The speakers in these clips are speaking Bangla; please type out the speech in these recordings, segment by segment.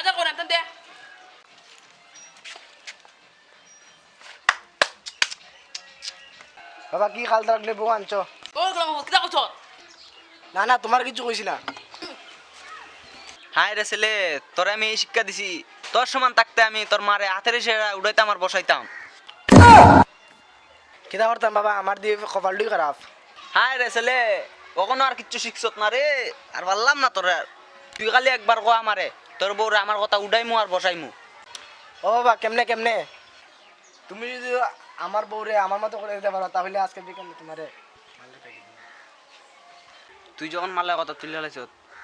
খাতা কোন আনতাম দে বাবা কি খালতা রাখলে বউ আনছো? ও গলাম কিতা কইছ না না তোমার কিছু কইছি না। হাই রে ছেলে, তোরে আমি এই শিক্ষা দিছি, তোর সমান থাকতে আমি তোর মারে হাতের এসে উড়াইতাম আর বসাইতাম। কিতা করতাম বাবা, আমার দিয়ে কপালটাই খারাপ। হাই রে ছেলে, কখনো আর কিচ্ছু শিখছত না রে, আর পারলাম না তোরে। তুই খালি একবার কো আমারে, তোর বউরে আমার কথা উড়াইমু আর বসাইমু। ও বাবা কেমনে কেমনে? তুমি যদি আমার বউরে আমার মতো করে দিতে পারো তাহলে আজকে বিকেলে তোমারে তুই যখন মালে কথা তুলে লাইছ,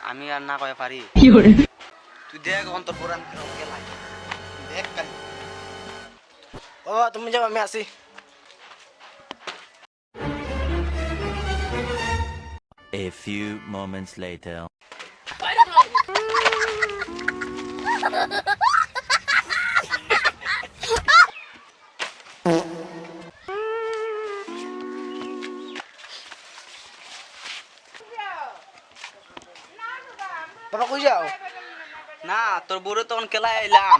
আমি আর না কয়ে পারি। তুই দেখ অন্তর পুরান গেলাই দেখ খালি। ও বাবা তুমি যাও, আমি আসি। A few moments later. বাইরে গলাম বাবা কই যাও? না তোর বউরে তখন খেলায় আইলাম,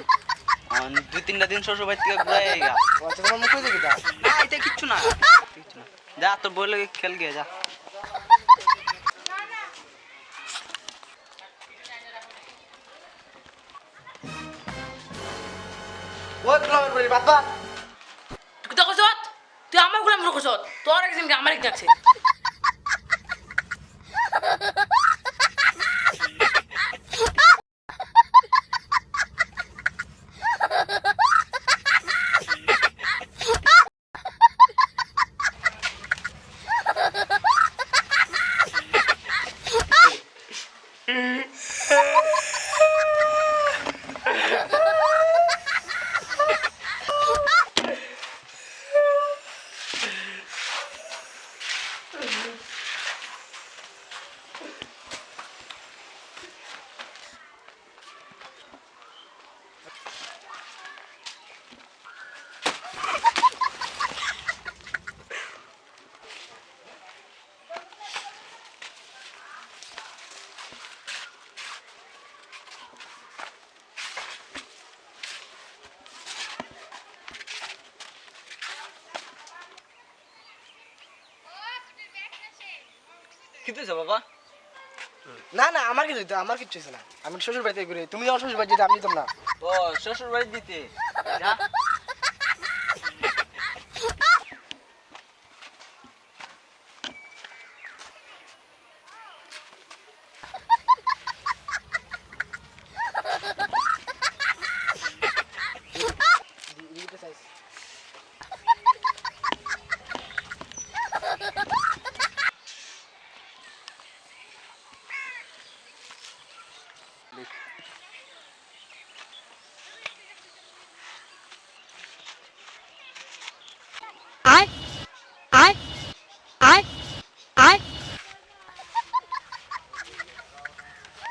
2-3টা দিন শ্বশুর বাড়ি থেকে ঘুরে আইগা। ও আচ্ছা তোমার মুখে দেখি তা। না এটা কিচ্ছু না, কিচ্ছু না। যা তোর বউ লাগে খেল গিয়ে যা। ও তোমার বউরে বাবা তুই কিতা কইছ তুই আমার গোলাম কইছ তোর একজন আমার এক যাচ্ছে কি তুইছ বাবা? না না আমার কিছু হইতো, আমার কিচ্ছু হইছে না। আমি শ্বশুর বাড়িতে ঘুরে, তুমি যাও শ্বশুর বাড়ি যেতে, আমি যেতাম না। ও শ্বশুর বাড়ি দিতে যা। দিতে চাইছি।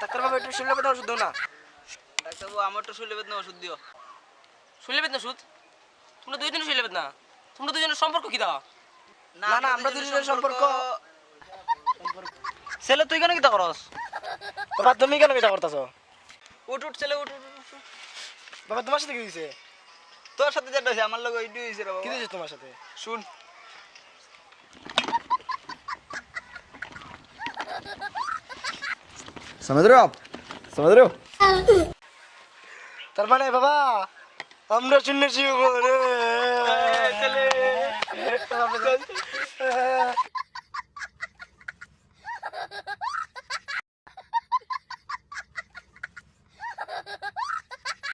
ডাক্তার বাবু একটু শুনলে বেটা ওষুধ দাও না। ডাক্তারবাবু আমার তো শরীরে বেদনা ওষুধ দিও। শুনলে বেদ না সুদ তোমরা দুই দিন শুনলে বেদ না তোমরা দুজনের সম্পর্ক কি দাও না না আমরা দুজনের সম্পর্ক। ছেলে তুই কেন কিতা করস? বাবা তুমি কেন এটা করতেছো? উঠ উঠ ছেলে উঠ উঠ, উঠ, উঠ। বাবা তোমার সাথে কি দিছে? তোর সাথে যেটা হয়েছে আমার লগে এইটু হয়েছে রে কি বাবা। দিছে তোমার সাথে? শুন समझ रहे हो आप? समझ रहे हो? তার মানে বাবা আমরা শুনেছি ছেলে